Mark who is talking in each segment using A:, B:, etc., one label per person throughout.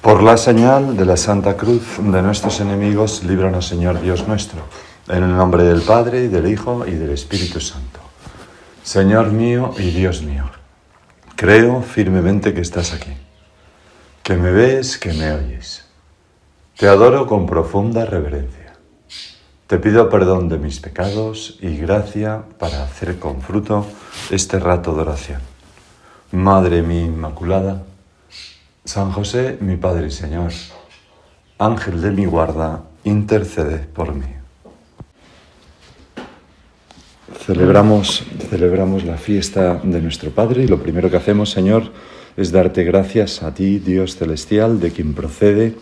A: Por la señal de la Santa Cruz de nuestros enemigos, líbranos, Señor Dios nuestro, en el nombre del Padre, y del Hijo, y del Espíritu Santo. Señor mío y Dios mío, creo firmemente que estás aquí, que me ves, que me oyes. Te adoro con profunda reverencia. Te pido perdón de mis pecados y gracia para hacer con fruto este rato de oración. Madre mía Inmaculada, San José, mi Padre y Señor, Ángel de mi guarda, interceded por mí. Celebramos la fiesta de nuestro Padre y lo primero que hacemos, Señor, es darte gracias a ti, Dios celestial, de quien procede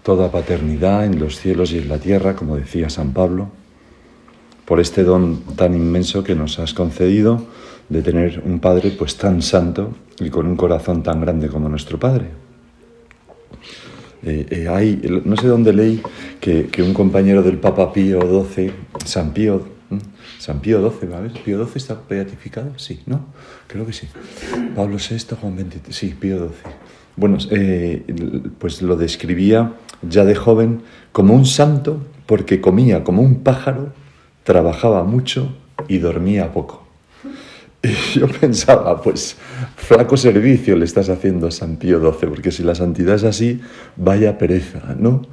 A: toda paternidad en los cielos y en la tierra, como decía San Pablo, por este don tan inmenso que nos has concedido de tener un Padre pues tan santo y con un corazón tan grande como nuestro Padre. No sé dónde leí que un compañero del Papa Pío XII, San Pío XII, a ver, ¿Pío XII está beatificado? Sí, ¿no? Creo que sí. Pablo VI, Juan XXIII, sí, Pío XII. Bueno, pues lo describía ya de joven como un santo porque comía como un pájaro, trabajaba mucho y dormía poco. Y yo pensaba, pues, flaco servicio le estás haciendo a San Pío XII, porque si la santidad es así, vaya pereza, ¿no?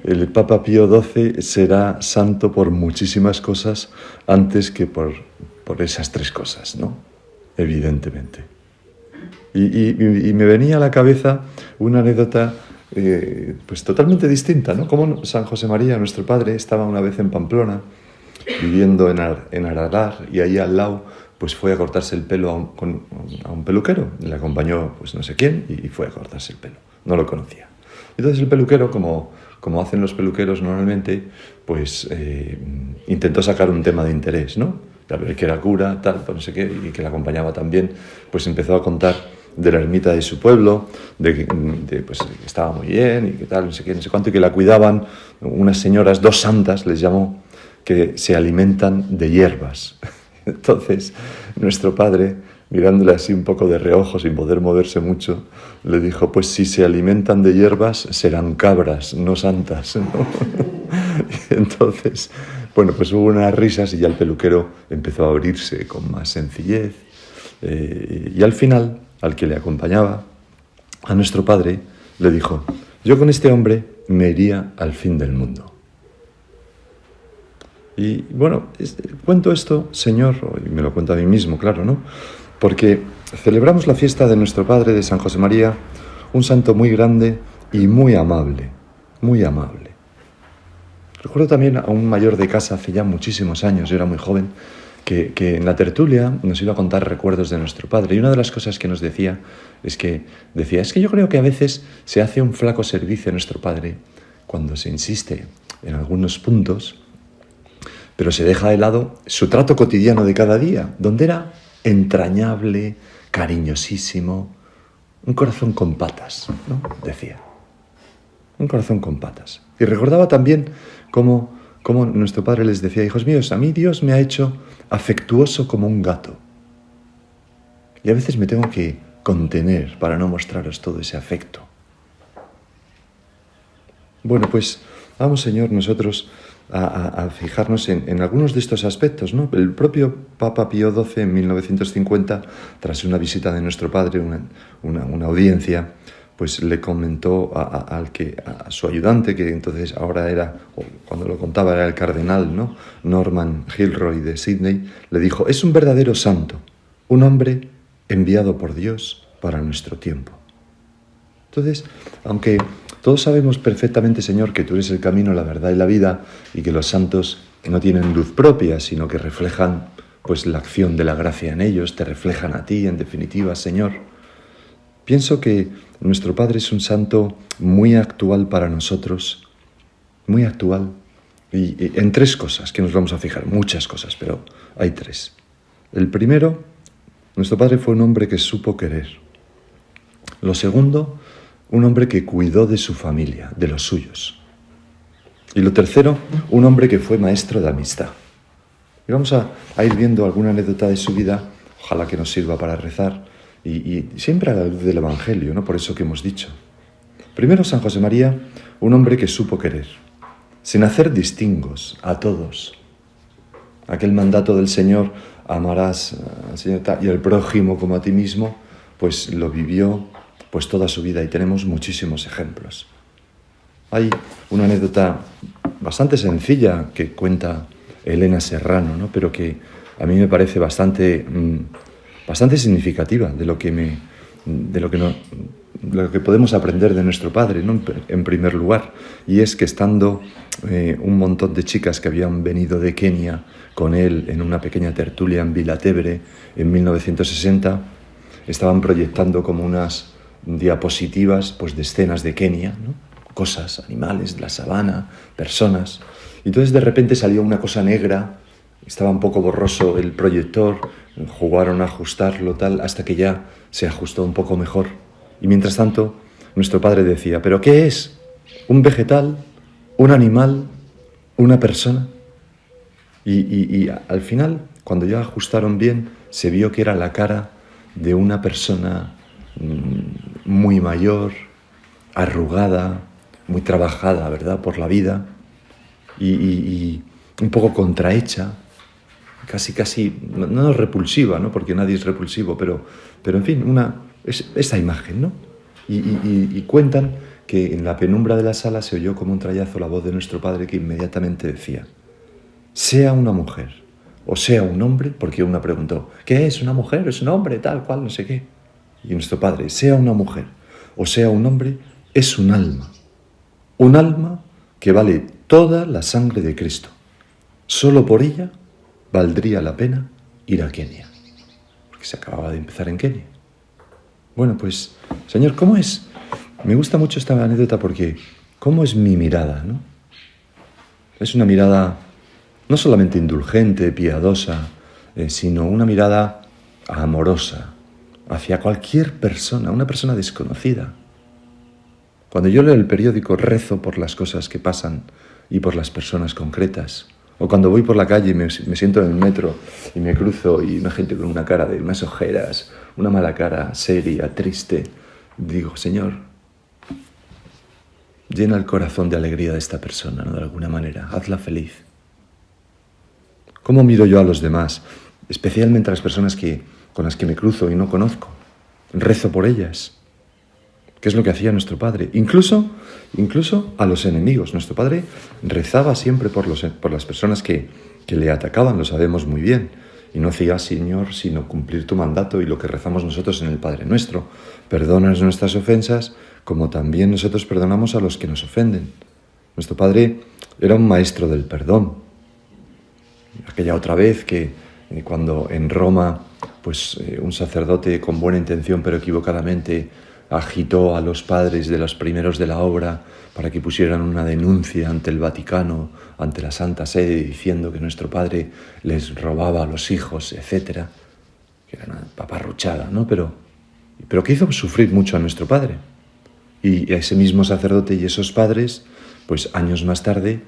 A: El Papa Pío XII será santo por muchísimas cosas antes que por esas tres cosas, ¿no? Evidentemente. Y me venía a la cabeza una anécdota pues totalmente distinta, ¿no? Como San José María, nuestro padre, estaba una vez en Pamplona, viviendo en Aralar, y ahí al lado pues fue a cortarse el pelo a un peluquero. Le acompañó pues no sé quién y fue a cortarse el pelo. No lo conocía. Entonces el peluquero, como hacen los peluqueros normalmente, pues intentó sacar un tema de interés, ¿no? A ver, que era cura, tal, no sé qué, y que le acompañaba también. Pues empezó a contar de la ermita de su pueblo, pues que estaba muy bien y que tal, no sé qué, no sé cuánto, y que la cuidaban unas señoras, dos santas, les llamó, que se alimentan de hierbas. Entonces, nuestro padre, mirándole así un poco de reojo, sin poder moverse mucho, le dijo, pues si se alimentan de hierbas, serán cabras, no santas, ¿no? Y entonces, bueno, pues hubo unas risas y ya el peluquero empezó a abrirse con más sencillez. Y al final, al que le acompañaba, a nuestro padre, le dijo, yo con este hombre me iría al fin del mundo. Y bueno, cuento esto, Señor, y me lo cuento a mí mismo, claro, ¿no? Porque celebramos la fiesta de nuestro Padre, de San José María, un santo muy grande y muy amable, muy amable. Recuerdo también a un mayor de casa hace ya muchísimos años, yo era muy joven, que en la tertulia nos iba a contar recuerdos de nuestro Padre. Y una de las cosas que nos decía es que yo creo que a veces se hace un flaco servicio a nuestro Padre cuando se insiste en algunos puntos, pero se deja de lado su trato cotidiano de cada día, donde era entrañable, cariñosísimo, un corazón con patas, ¿no? Decía. Un corazón con patas. Y recordaba también cómo nuestro padre les decía, hijos míos, a mí Dios me ha hecho afectuoso como un gato. Y a veces me tengo que contener para no mostraros todo ese afecto. Bueno, pues vamos, Señor, nosotros a fijarnos en algunos de estos aspectos, ¿no? El propio Papa Pío XII en 1950, tras una visita de nuestro padre, una audiencia, pues le comentó a su ayudante, que entonces ahora era, o cuando lo contaba era el cardenal, ¿no? Norman Gilroy de Sydney, le dijo, es un verdadero santo, un hombre enviado por Dios para nuestro tiempo. Entonces, aunque todos sabemos perfectamente, Señor, que tú eres el camino, la verdad y la vida, y que los santos no tienen luz propia, sino que reflejan pues la acción de la gracia en ellos, te reflejan a ti, en definitiva, Señor. Pienso que nuestro Padre es un santo muy actual para nosotros, muy actual, y en tres cosas que nos vamos a fijar, muchas cosas, pero hay tres. El primero, nuestro Padre fue un hombre que supo querer. Lo segundo, un hombre que cuidó de su familia, de los suyos. Y lo tercero, un hombre que fue maestro de amistad. Y vamos a ir viendo alguna anécdota de su vida, ojalá que nos sirva para rezar, y siempre a la luz del Evangelio, ¿no? Por eso que hemos dicho. Primero, San José María, un hombre que supo querer, sin hacer distingos a todos. Aquel mandato del Señor, amarás al Señor y al prójimo como a ti mismo, pues lo vivió pues toda su vida y tenemos muchísimos ejemplos. Hay una anécdota bastante sencilla que cuenta Elena Serrano, ¿no? Pero que a mí me parece bastante significativa de lo que podemos aprender de nuestro padre, ¿no? En primer lugar, y es que estando un montón de chicas que habían venido de Kenia con él en una pequeña tertulia en Vilatebre en 1960, estaban proyectando como unas diapositivas pues, de escenas de Kenia, ¿no? Cosas, animales de la sabana, personas. Y entonces de repente salió una cosa negra, estaba un poco borroso el proyector, jugaron a ajustarlo tal, hasta que ya se ajustó un poco mejor. Y mientras tanto, nuestro padre decía, ¿pero qué es? ¿Un vegetal? ¿Un animal? ¿Una persona? Y al final, cuando ya ajustaron bien, se vio que era la cara de una persona muy mayor, arrugada, muy trabajada, ¿verdad?, por la vida, y un poco contrahecha, casi, no repulsiva, ¿no?, porque nadie es repulsivo, pero en fin, esa imagen, ¿no? Y cuentan que en la penumbra de la sala se oyó como un trayazo la voz de nuestro padre que inmediatamente decía, sea una mujer o sea un hombre, porque una preguntó, ¿qué es una mujer? ¿Es un hombre? Tal cual, no sé qué. Y nuestro padre, sea una mujer o sea un hombre, es un alma que vale toda la sangre de Cristo. Solo por ella valdría la pena ir a Kenia, porque se acababa de empezar en Kenia. Bueno, pues, Señor, ¿cómo es? Me gusta mucho esta anécdota porque ¿cómo es mi mirada, no? Es una mirada no solamente indulgente, piadosa, sino una mirada amorosa hacia cualquier persona, una persona desconocida. Cuando yo leo el periódico, rezo por las cosas que pasan y por las personas concretas. O cuando voy por la calle y me siento en el metro y me cruzo y una gente con una cara de unas ojeras, una mala cara, seria, triste, digo, Señor, llena el corazón de alegría de esta persona, ¿no? De alguna manera, hazla feliz. ¿Cómo miro yo a los demás? Especialmente a las personas con las que me cruzo y no conozco. Rezo por ellas. ¿Qué es lo que hacía nuestro padre? Incluso a los enemigos. Nuestro padre rezaba siempre por las personas que le atacaban, lo sabemos muy bien. Y no hacía, Señor, sino cumplir tu mandato y lo que rezamos nosotros en el Padre Nuestro. Perdónanos nuestras ofensas, como también nosotros perdonamos a los que nos ofenden. Nuestro padre era un maestro del perdón. Aquella otra vez que cuando en Roma, pues un sacerdote con buena intención pero equivocadamente agitó a los padres de los primeros de la obra para que pusieran una denuncia ante el Vaticano, ante la Santa Sede, diciendo que nuestro padre les robaba a los hijos, etcétera, que era una paparruchada, ¿no? Pero que hizo sufrir mucho a nuestro padre. Y a ese mismo sacerdote y esos padres, pues años más tarde,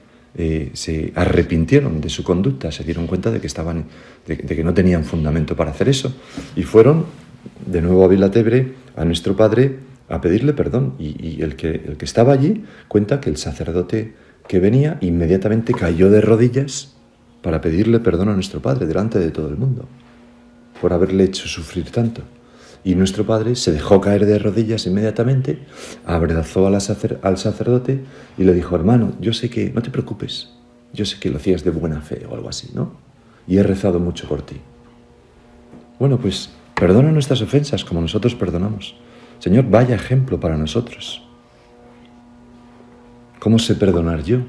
A: se arrepintieron de su conducta, se dieron cuenta de que no tenían fundamento para hacer eso, y fueron de nuevo a Vilatebre, a nuestro padre, a pedirle perdón. Y el que estaba allí cuenta que el sacerdote que venía inmediatamente cayó de rodillas para pedirle perdón a nuestro padre delante de todo el mundo por haberle hecho sufrir tanto. Y nuestro padre se dejó caer de rodillas inmediatamente, abrazó al sacerdote y le dijo, hermano, yo sé que, no te preocupes, yo sé que lo hacías de buena fe o algo así, ¿no? Y he rezado mucho por ti. Bueno, pues perdona nuestras ofensas como nosotros perdonamos. Señor, vaya ejemplo para nosotros. ¿Cómo sé perdonar yo?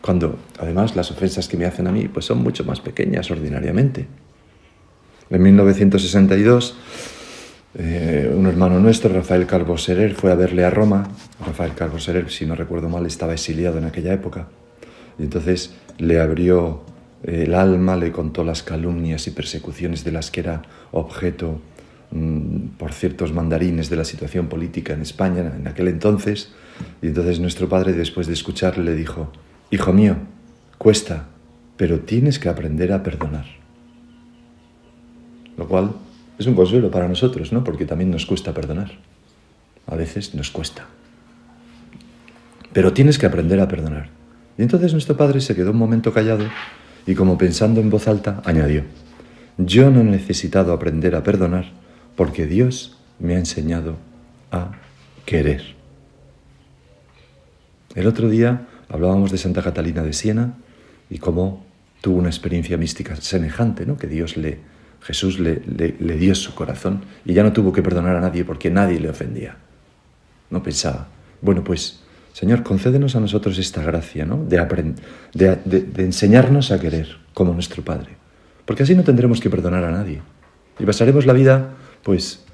A: Cuando, además, las ofensas que me hacen a mí pues son mucho más pequeñas ordinariamente. En 1962, un hermano nuestro, Rafael Calvo Serer, fue a verle a Roma. Rafael Calvo Serer, si no recuerdo mal, estaba exiliado en aquella época. Y entonces le abrió el alma, le contó las calumnias y persecuciones de las que era objeto por ciertos mandarines de la situación política en España en aquel entonces. Y entonces nuestro padre, después de escucharle, le dijo, hijo mío, cuesta, pero tienes que aprender a perdonar. Lo cual es un consuelo para nosotros, ¿no? Porque también nos cuesta perdonar. A veces nos cuesta. Pero tienes que aprender a perdonar. Y entonces nuestro padre se quedó un momento callado y, como pensando en voz alta, añadió: yo no he necesitado aprender a perdonar porque Dios me ha enseñado a querer. El otro día hablábamos de Santa Catalina de Siena y cómo tuvo una experiencia mística semejante, ¿no? Que Jesús le dio su corazón y ya no tuvo que perdonar a nadie porque nadie le ofendía. No pensaba, bueno, pues, Señor, concédenos a nosotros esta gracia, ¿no? De enseñarnos a querer como nuestro Padre. Porque así no tendremos que perdonar a nadie. Y pasaremos la vida, pues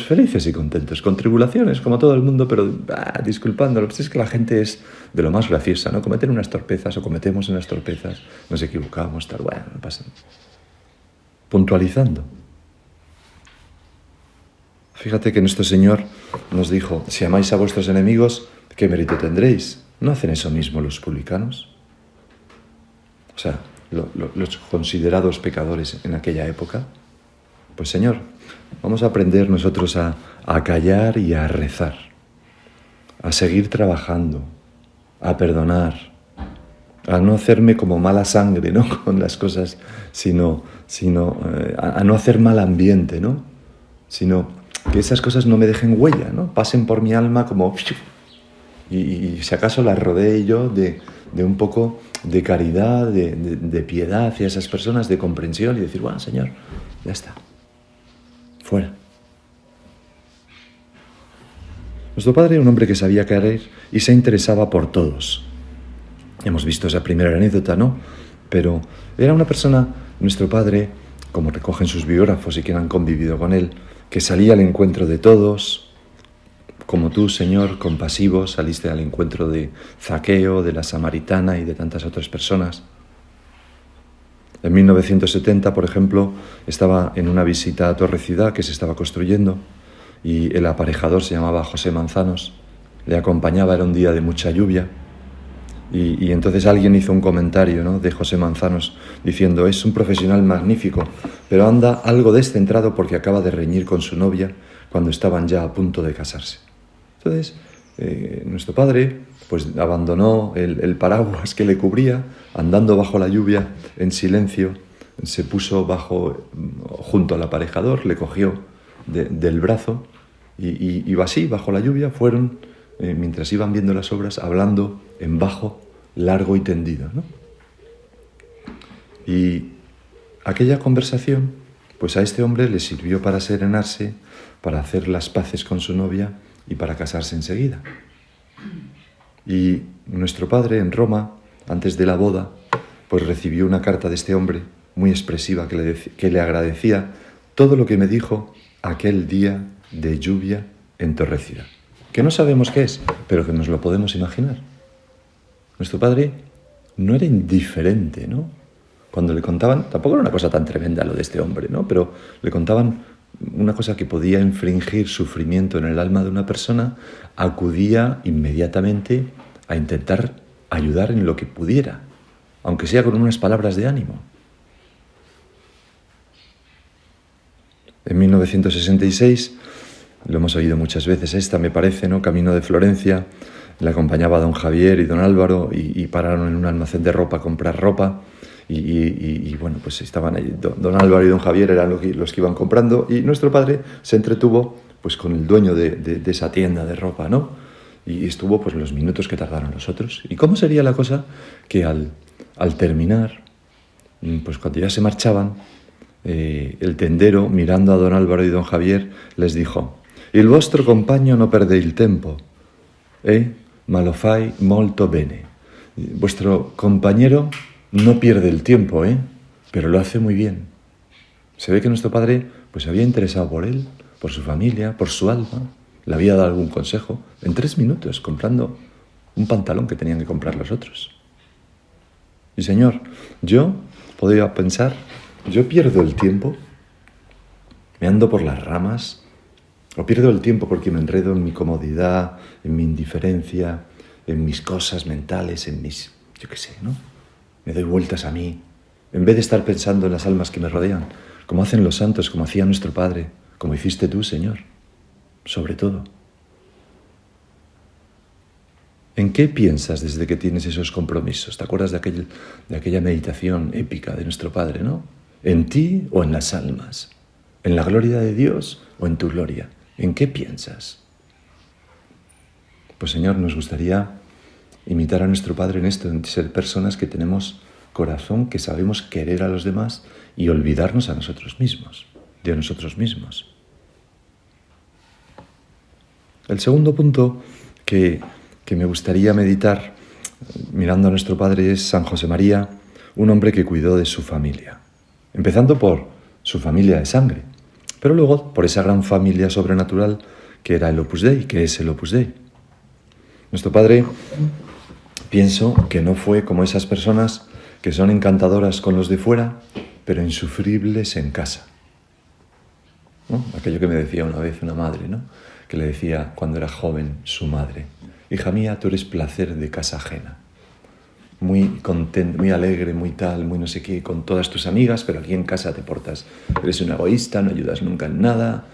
A: felices y contentos, con tribulaciones, como todo el mundo, pero disculpándolo. Pues es que la gente es de lo más graciosa, ¿no? Cometen unas torpezas o cometemos unas torpezas, nos equivocamos, tal, bueno, no pasa nada. Puntualizando. Fíjate que nuestro Señor nos dijo: si amáis a vuestros enemigos, ¿qué mérito tendréis? ¿No hacen eso mismo los publicanos? O sea, los considerados pecadores en aquella época. Pues Señor, vamos a aprender nosotros a callar y a rezar, a seguir trabajando, a perdonar, a no hacerme como mala sangre, ¿no? Con las cosas, sino a no hacer mal ambiente, ¿no? Sino que esas cosas no me dejen huella, ¿no? Pasen por mi alma como... Y si acaso las rodee yo de un poco de caridad, de piedad hacia esas personas, de comprensión y decir, bueno, Señor, ya está, fuera. Nuestro padre era un hombre que sabía querer y se interesaba por todos. Hemos visto esa primera anécdota, ¿no? Pero era una persona, nuestro padre, como recogen sus biógrafos y que han convivido con él, que salía al encuentro de todos, como tú, Señor, compasivo, saliste al encuentro de Zaqueo, de la samaritana y de tantas otras personas. En 1970, por ejemplo, estaba en una visita a Torre Ciudad que se estaba construyendo y el aparejador se llamaba José Manzanos. Le acompañaba, era un día de mucha lluvia y entonces alguien hizo un comentario, ¿no?, de José Manzanos diciendo: es un profesional magnífico, pero anda algo descentrado porque acaba de reñir con su novia cuando estaban ya a punto de casarse. Entonces, nuestro padre pues abandonó el paraguas que le cubría, andando bajo la lluvia en silencio, se puso junto al aparejador, le cogió del brazo y iba así, bajo la lluvia, fueron, mientras iban viendo las obras, hablando en bajo, largo y tendido, ¿no? Y aquella conversación, pues a este hombre le sirvió para serenarse, para hacer las paces con su novia y para casarse enseguida. Y nuestro padre en Roma, antes de la boda, pues recibió una carta de este hombre muy expresiva que le agradecía todo lo que me dijo aquel día de lluvia en Torre Ciudad. Que no sabemos qué es, pero que nos lo podemos imaginar. Nuestro padre no era indiferente, ¿no? Cuando le contaban, tampoco era una cosa tan tremenda lo de este hombre, ¿no? Pero le contaban una cosa que podía infringir sufrimiento en el alma de una persona, acudía inmediatamente a intentar ayudar en lo que pudiera, aunque sea con unas palabras de ánimo. En 1966, lo hemos oído muchas veces, esta me parece, ¿no? Camino de Florencia, le acompañaba don Javier y don Álvaro y pararon en un almacén de ropa a comprar ropa. Y bueno, pues estaban ahí, don Álvaro y don Javier eran los que iban comprando y nuestro padre se entretuvo pues con el dueño de esa tienda de ropa, ¿no? Y estuvo pues los minutos que tardaron los otros. ¿Y cómo sería la cosa que al terminar, pues cuando ya se marchaban, el tendero, mirando a don Álvaro y don Javier, les dijo: «Il vostro compagno no perde il tempo, ma lo fai molto bene». Vuestro compañero no pierde el tiempo, pero lo hace muy bien. Se ve que nuestro padre pues se había interesado por él, por su familia, por su alma. Le había dado algún consejo en 3 minutos, comprando un pantalón que tenían que comprar los otros. Y Señor, yo podía pensar, yo pierdo el tiempo, me ando por las ramas, o pierdo el tiempo porque me enredo en mi comodidad, en mi indiferencia, en mis cosas mentales, en mis, yo qué sé, ¿no? Me doy vueltas a mí, en vez de estar pensando en las almas que me rodean, como hacen los santos, como hacía nuestro Padre, como hiciste tú, Señor, sobre todo. ¿En qué piensas desde que tienes esos compromisos? ¿Te acuerdas de aquella meditación épica de nuestro Padre, no? ¿En ti o en las almas? ¿En la gloria de Dios o en tu gloria? ¿En qué piensas? Pues Señor, nos gustaría imitar a nuestro Padre en esto, en ser personas que tenemos corazón, que sabemos querer a los demás y olvidarnos a nosotros mismos, de nosotros mismos. El segundo punto que me gustaría meditar mirando a nuestro Padre es San José María, un hombre que cuidó de su familia. Empezando por su familia de sangre, pero luego por esa gran familia sobrenatural que era el Opus Dei, que es el Opus Dei. Nuestro Padre, pienso que no fue como esas personas que son encantadoras con los de fuera, pero insufribles en casa, ¿no? Aquello que me decía una vez una madre, ¿no? Que le decía cuando era joven su madre: hija mía, tú eres placer de casa ajena. Muy contenta, muy alegre, muy tal, muy no sé qué, con todas tus amigas, pero aquí en casa te portas. Eres un egoísta, no ayudas nunca en nada,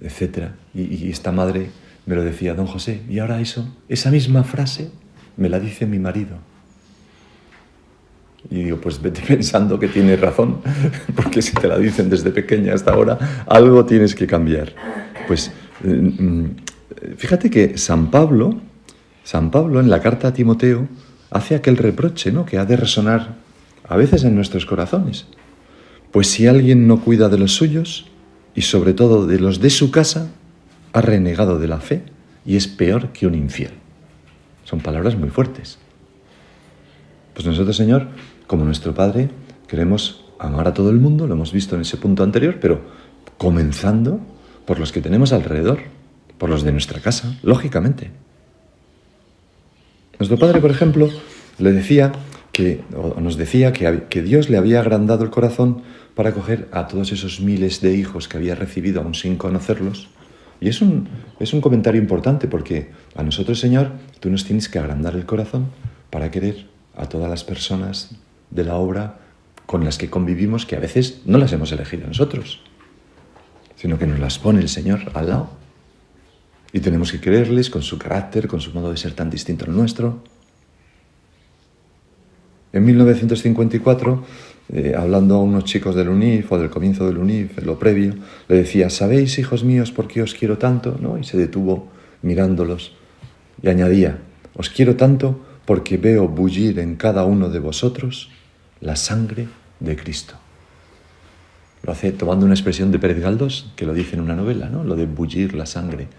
A: etc. Y esta madre me lo decía: don José, y ahora esa misma frase me la dice mi marido. Y digo, pues vete pensando que tienes razón, porque si te la dicen desde pequeña hasta ahora, algo tienes que cambiar. Pues fíjate que San Pablo en la carta a Timoteo hace aquel reproche, ¿no?, que ha de resonar a veces en nuestros corazones. Pues si alguien no cuida de los suyos, y sobre todo de los de su casa, ha renegado de la fe y es peor que un infiel. Son palabras muy fuertes. Pues nosotros, Señor, como nuestro Padre, queremos amar a todo el mundo, lo hemos visto en ese punto anterior, pero comenzando por los que tenemos alrededor, por los de nuestra casa, lógicamente. Nuestro Padre, por ejemplo, nos decía que Dios le había agrandado el corazón para acoger a todos esos miles de hijos que había recibido aún sin conocerlos. Y es un comentario importante, porque a nosotros, Señor, tú nos tienes que agrandar el corazón para querer a todas las personas de la obra con las que convivimos, que a veces no las hemos elegido nosotros, sino que nos las pone el Señor al lado. Y tenemos que quererles con su carácter, con su modo de ser tan distinto al nuestro. En 1954, hablando a unos chicos del UNIF o del comienzo del UNIF, en lo previo, le decía: ¿sabéis, hijos míos, por qué os quiero tanto? ¿No? Y se detuvo mirándolos y añadía: os quiero tanto porque veo bullir en cada uno de vosotros la sangre de Cristo. Lo hace tomando una expresión de Pérez Galdós, que lo dice en una novela, ¿no? Lo de bullir la sangre.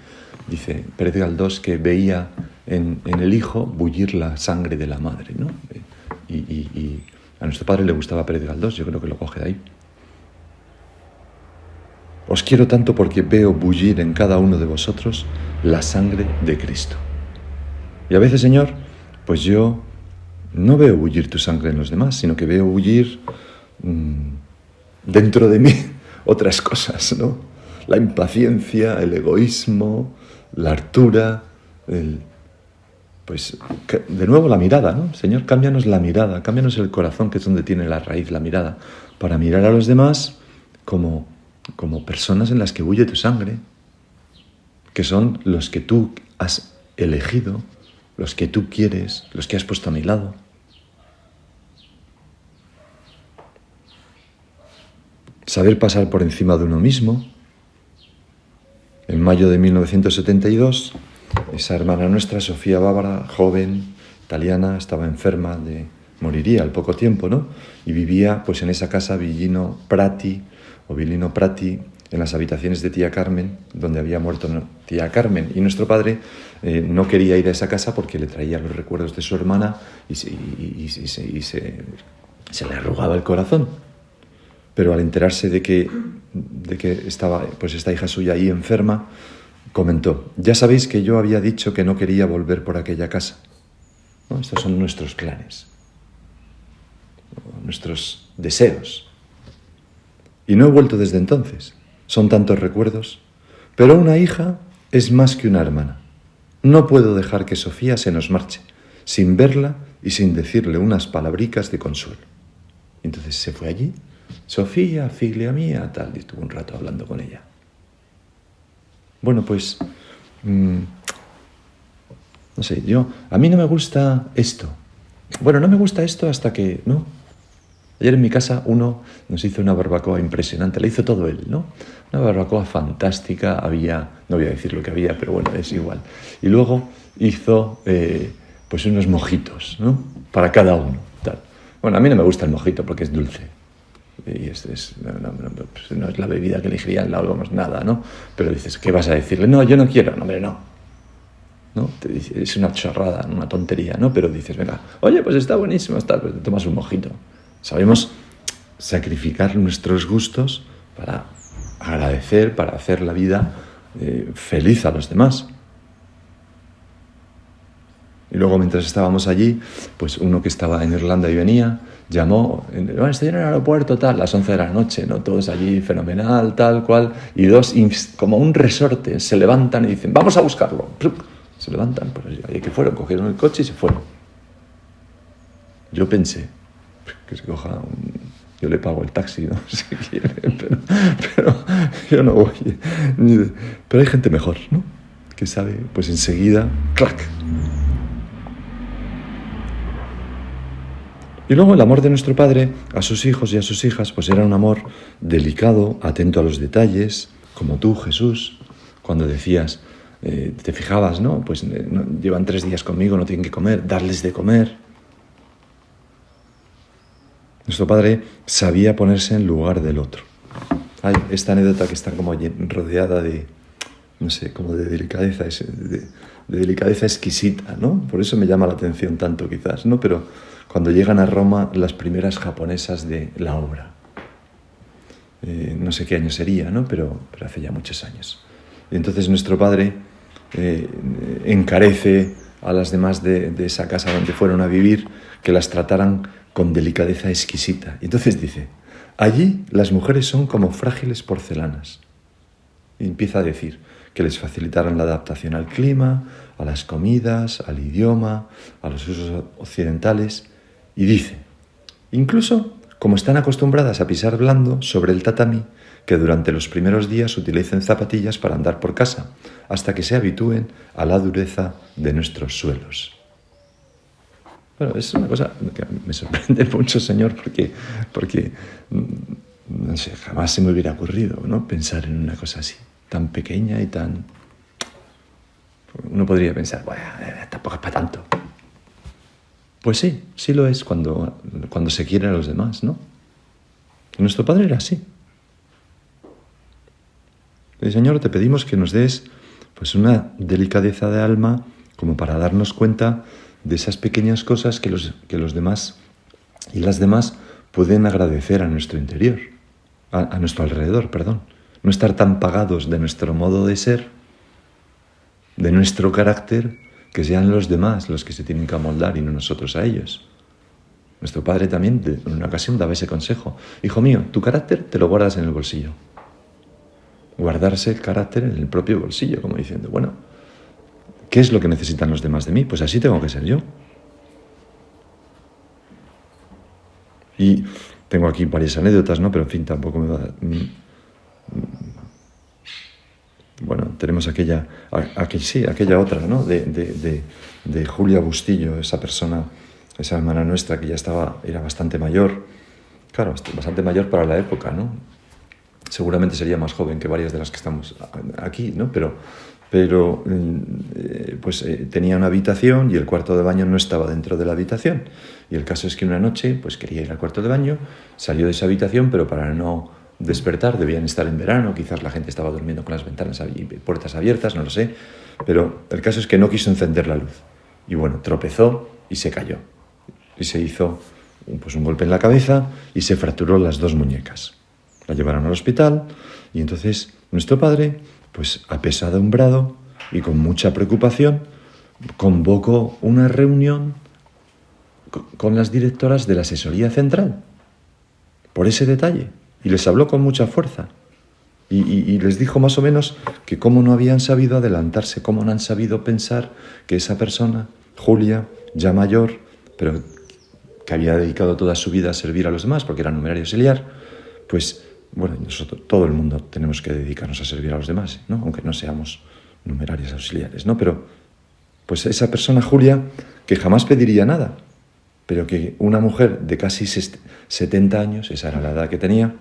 A: Dice Pérez Galdós que veía en el hijo bullir la sangre de la madre, ¿no? Y a nuestro Padre le gustaba Pérez Galdós, yo creo que lo coge de ahí. Os quiero tanto porque veo bullir en cada uno de vosotros la sangre de Cristo. Y a veces, Señor, pues yo no veo bullir tu sangre en los demás, sino que veo bullir dentro de mí otras cosas, ¿no? La impaciencia, el egoísmo, la hartura, pues de nuevo la mirada, ¿no? Señor, cámbianos la mirada, cámbianos el corazón, que es donde tiene la raíz la mirada, para mirar a los demás como personas en las que bulle tu sangre, que son los que tú has elegido, los que tú quieres, los que has puesto a mi lado. Saber pasar por encima de uno mismo. En mayo de 1972, esa hermana nuestra, Sofía Bárbara, joven, italiana, estaba enferma, moriría al poco tiempo, ¿no? Y vivía pues en esa casa Villino Prati, en las habitaciones de tía Carmen, donde había muerto tía Carmen. Y nuestro Padre no quería ir a esa casa porque le traía los recuerdos de su hermana y se le arrugaba el corazón. Pero al enterarse de que estaba pues esta hija suya ahí enferma, comentó: ya sabéis que yo había dicho que no quería volver por aquella casa, ¿no? Estos son nuestros planes, nuestros deseos. Y no he vuelto desde entonces. Son tantos recuerdos. Pero una hija es más que una hermana. No puedo dejar que Sofía se nos marche, sin verla y sin decirle unas palabricas de consuelo. Entonces se fue allí. Sofía, figlia mía, tal, y estuvo un rato hablando con ella. Bueno, pues no sé, a mí no me gusta esto. Bueno, no me gusta esto hasta que, ¿no? Ayer en mi casa uno nos hizo una barbacoa impresionante, la hizo todo él, ¿no? Una barbacoa fantástica, no voy a decir lo que había, pero bueno, es igual. Y luego hizo pues unos mojitos, ¿no? Para cada uno, tal. Bueno, a mí no me gusta el mojito porque es dulce. Y no es la bebida que elegiría, no hablamos nada, ¿no? Pero dices, ¿qué vas a decirle? No, yo no quiero, no, hombre, no. ¿No? Es una chorrada, una tontería, ¿no? Pero dices, venga, oye, pues está buenísimo, pues te tomas un mojito. Sabemos sacrificar nuestros gustos para agradecer, para hacer la vida feliz a los demás. Y luego, mientras estábamos allí, pues uno que estaba en Irlanda y venía, llamó, estoy en el aeropuerto, tal, a las 11 de la noche, ¿no? Todos allí, fenomenal, tal cual, y dos, como un resorte, se levantan y dicen, vamos a buscarlo. Se levantan, pues allí que fueron, cogieron el coche y se fueron. Yo pensé, que se coja yo le pago el taxi, ¿no? Si quiere, pero yo no voy. Pero hay gente mejor, ¿no? Que sabe, pues enseguida, ¡clac! Y luego el amor de nuestro Padre a sus hijos y a sus hijas, pues era un amor delicado, atento a los detalles, como tú, Jesús, cuando decías, te fijabas, ¿no? Pues llevan 3 días conmigo, no tienen que comer, darles de comer. Nuestro Padre sabía ponerse en lugar del otro. Hay esta anécdota que está como rodeada de, no sé, como de delicadeza, de delicadeza exquisita, ¿no? Por eso me llama la atención tanto quizás, ¿no? Pero cuando llegan a Roma las primeras japonesas de la obra, no sé qué año sería, ¿no? Pero hace ya muchos años. Y entonces nuestro Padre encarece a las demás de esa casa donde fueron a vivir que las trataran con delicadeza exquisita. Y entonces dice, allí las mujeres son como frágiles porcelanas. Y empieza a decir que les facilitaran la adaptación al clima, a las comidas, al idioma, a los usos occidentales. Y dice, incluso como están acostumbradas a pisar blando sobre el tatami, que durante los primeros días utilicen zapatillas para andar por casa, hasta que se habitúen a la dureza de nuestros suelos. Bueno, es una cosa que me sorprende mucho, Señor, porque no sé, jamás se me hubiera ocurrido, ¿no? Pensar en una cosa así, tan pequeña y tan... Uno podría pensar, bueno, tampoco es para tanto. Pues sí, sí lo es cuando se quiere a los demás, ¿no? Nuestro Padre era así. Y, Señor, te pedimos que nos des pues una delicadeza de alma como para darnos cuenta de esas pequeñas cosas que los demás y las demás pueden agradecer a nuestro interior, a nuestro alrededor, perdón. No estar tan pagados de nuestro modo de ser, de nuestro carácter, que sean los demás los que se tienen que amoldar y no nosotros a ellos. Nuestro Padre también en una ocasión daba ese consejo. Hijo mío, tu carácter te lo guardas en el bolsillo. Guardarse el carácter en el propio bolsillo, como diciendo, bueno, ¿qué es lo que necesitan los demás de mí? Pues así tengo que ser yo. Y tengo aquí varias anécdotas, ¿no? Pero en fin, tampoco me va a... Bueno, tenemos aquella otra, ¿no? De Julia Bustillo, esa persona, esa hermana nuestra que ya era bastante mayor. Claro, bastante mayor para la época, ¿no? Seguramente sería más joven que varias de las que estamos aquí, ¿no? Pero tenía una habitación y el cuarto de baño no estaba dentro de la habitación. Y el caso es que una noche pues quería ir al cuarto de baño, salió de esa habitación, pero para no despertar, debían estar en verano, quizás la gente estaba durmiendo con las ventanas y puertas abiertas, no lo sé, pero el caso es que no quiso encender la luz. Y bueno, tropezó y se cayó. Y se hizo pues un golpe en la cabeza y se fracturó las 2 muñecas. La llevaron al hospital y entonces nuestro Padre, pues apesadumbrado y con mucha preocupación, convocó una reunión con las directoras de la asesoría central por ese detalle y les habló con mucha fuerza y les dijo más o menos que cómo no habían sabido adelantarse, cómo no han sabido pensar que esa persona, Julia, ya mayor, pero que había dedicado toda su vida a servir a los demás porque era numerario auxiliar, pues bueno, nosotros, todo el mundo tenemos que dedicarnos a servir a los demás, ¿no? Aunque no seamos numerarios auxiliares, ¿no? Pero Pues esa persona, Julia, que jamás pediría nada, pero que una mujer de casi 70 años, esa era la edad que tenía,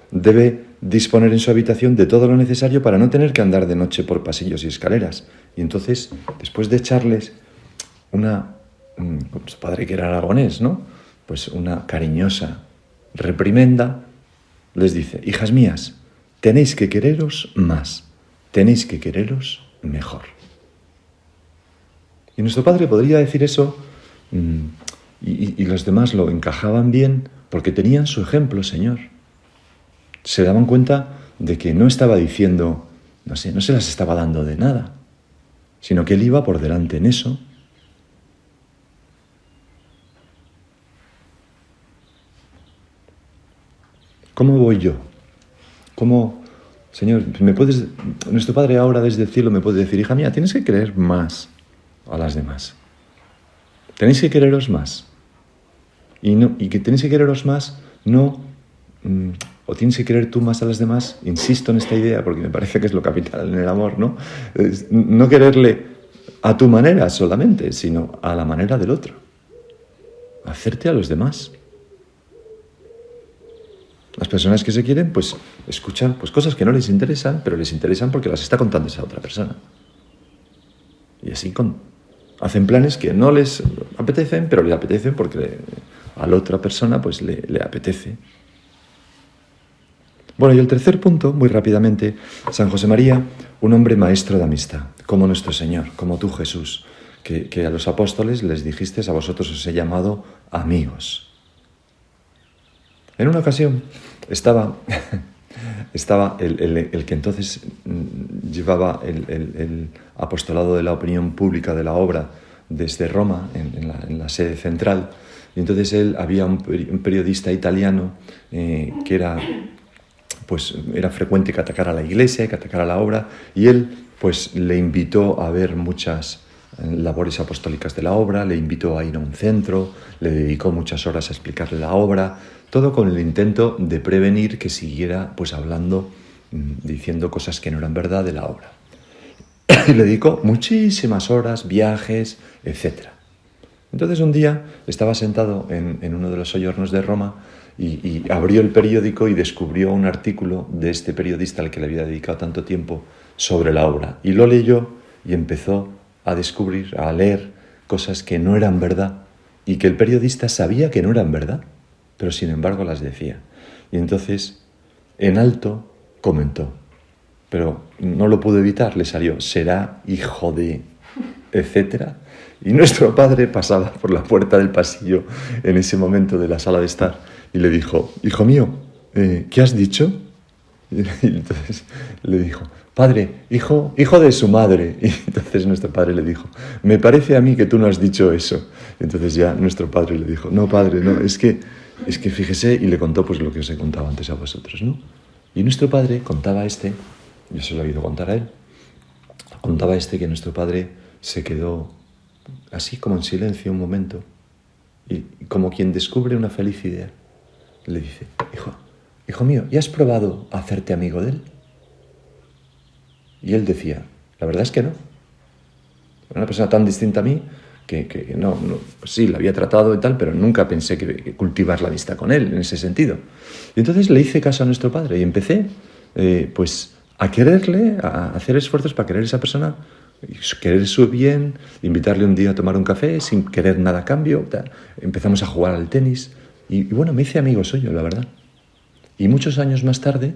A: debe disponer en su habitación de todo lo necesario para no tener que andar de noche por pasillos y escaleras. Y entonces, después de echarles su padre que era aragonés, ¿no? Pues una cariñosa reprimenda, les dice: hijas mías, tenéis que quereros más, tenéis que quereros mejor. Y nuestro padre podría decir eso, y los demás lo encajaban bien porque tenían su ejemplo, Señor. Se daban cuenta de que no estaba diciendo, no se las estaba dando de nada, sino que él iba por delante en eso. ¿Cómo voy yo? ¿Cómo, Señor, nuestro Padre ahora desde el cielo me puede decir: hija mía, tienes que querer más a las demás. Tenéis que quereros más. Y que tenéis que quereros más, o tienes que querer tú más a las demás, insisto en esta idea porque me parece que es lo capital en el amor, ¿no? No quererle a tu manera solamente, sino a la manera del otro. Hacerte a los demás. Las personas que se quieren, pues escuchan cosas que no les interesan, pero les interesan porque las está contando esa otra persona. Y así hacen planes que no les apetecen, pero les apetecen porque a la otra persona pues le apetece. Bueno, y el tercer punto, muy rápidamente, San José María, un hombre maestro de amistad, como nuestro Señor, como tú, Jesús, que a los apóstoles les dijiste: a vosotros os he llamado amigos. En una ocasión estaba el que entonces llevaba el apostolado de la opinión pública de la obra desde Roma, en la sede central, y entonces había un periodista italiano que era frecuente que atacara a la iglesia, que atacara a la obra, y él pues le invitó a ver muchas labores apostólicas de la obra, le invitó a ir a un centro, le dedicó muchas horas a explicarle la obra, todo con el intento de prevenir que siguiera pues hablando, diciendo cosas que no eran verdad de la obra. Y le dedicó muchísimas horas, viajes, etc. Entonces un día estaba sentado en uno de los soyornos de Roma y abrió el periódico y descubrió un artículo de este periodista al que le había dedicado tanto tiempo sobre la obra. Y lo leyó y empezó a descubrir, a leer cosas que no eran verdad y que el periodista sabía que no eran verdad, pero sin embargo las decía. Y entonces, en alto, comentó, pero no lo pudo evitar, le salió: será hijo de... etcétera. Y nuestro padre pasaba por la puerta del pasillo en ese momento de la sala de estar y le dijo: hijo mío, ¿qué has dicho? Y entonces le dijo: padre, hijo de su madre. Y entonces nuestro padre le dijo: me parece a mí que tú no has dicho eso. Y entonces ya nuestro padre le dijo: no, padre, no, es que fíjese, y le contó pues lo que os he contado antes a vosotros, ¿no? Y nuestro padre contaba yo se lo he oído contar a él, contaba que nuestro padre se quedó así como en silencio un momento, y como quien descubre una feliz idea, le dice: hijo mío, ¿ya has probado a hacerte amigo de él? Y él decía: la verdad es que no. Era una persona tan distinta a mí que no, pues sí, la había tratado y tal, pero nunca pensé que cultivar la amistad con él en ese sentido. Y entonces le hice caso a nuestro padre y empecé pues a quererle, a hacer esfuerzos para querer a esa persona, querer su bien, invitarle un día a tomar un café sin querer nada a cambio. Empezamos a jugar al tenis y bueno, me hice amigo suyo, la verdad. Y muchos años más tarde,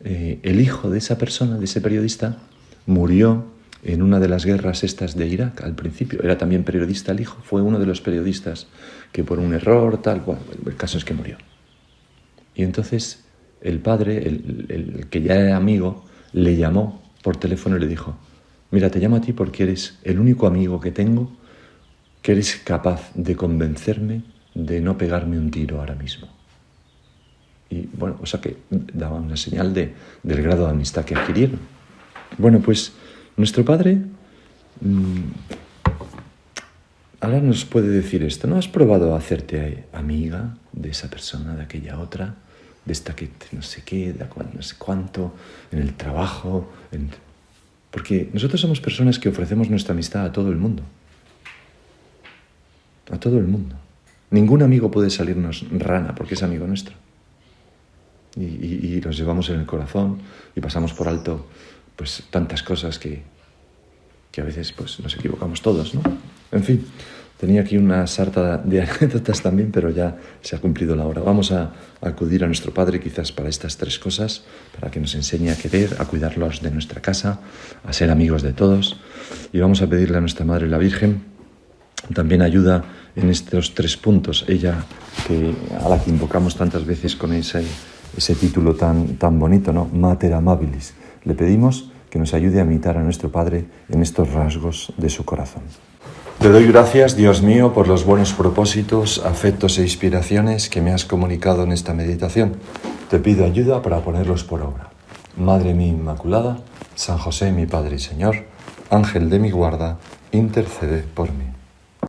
A: el hijo de esa persona, de ese periodista, murió en una de las guerras estas de Irak al principio. Era también periodista el hijo, fue uno de los periodistas que por un error, el caso es que murió. Y entonces el padre, el que ya era amigo, le llamó por teléfono y le dijo: mira, te llamo a ti porque eres el único amigo que tengo que eres capaz de convencerme de no pegarme un tiro ahora mismo. Y bueno, o sea que daba una señal del grado de amistad que adquirieron. Bueno, pues nuestro padre ahora nos puede decir esto: ¿no has probado a hacerte amiga de esa persona, de aquella otra, de esta que no sé qué, de no sé cuánto, en el trabajo? Porque nosotros somos personas que ofrecemos nuestra amistad a todo el mundo. A todo el mundo. Ningún amigo puede salirnos rana porque es amigo nuestro. Y los llevamos en el corazón y pasamos por alto pues tantas cosas que a veces pues nos equivocamos todos, ¿no? En fin, tenía aquí una sarta de anécdotas también, pero ya se ha cumplido la hora. Vamos a acudir a nuestro Padre quizás para estas tres cosas, para que nos enseñe a querer, a cuidarlos de nuestra casa, a ser amigos de todos. Y vamos a pedirle a nuestra Madre la Virgen también ayuda en estos tres puntos. Ella, a la que invocamos tantas veces con ese título tan bonito, ¿no? Mater Amabilis. Le pedimos que nos ayude a imitar a nuestro Padre en estos rasgos de su corazón. Te doy gracias, Dios mío, por los buenos propósitos, afectos e inspiraciones que me has comunicado en esta meditación. Te pido ayuda para ponerlos por obra. Madre mía Inmaculada, San José, mi Padre y Señor, Ángel de mi guarda, intercede por mí.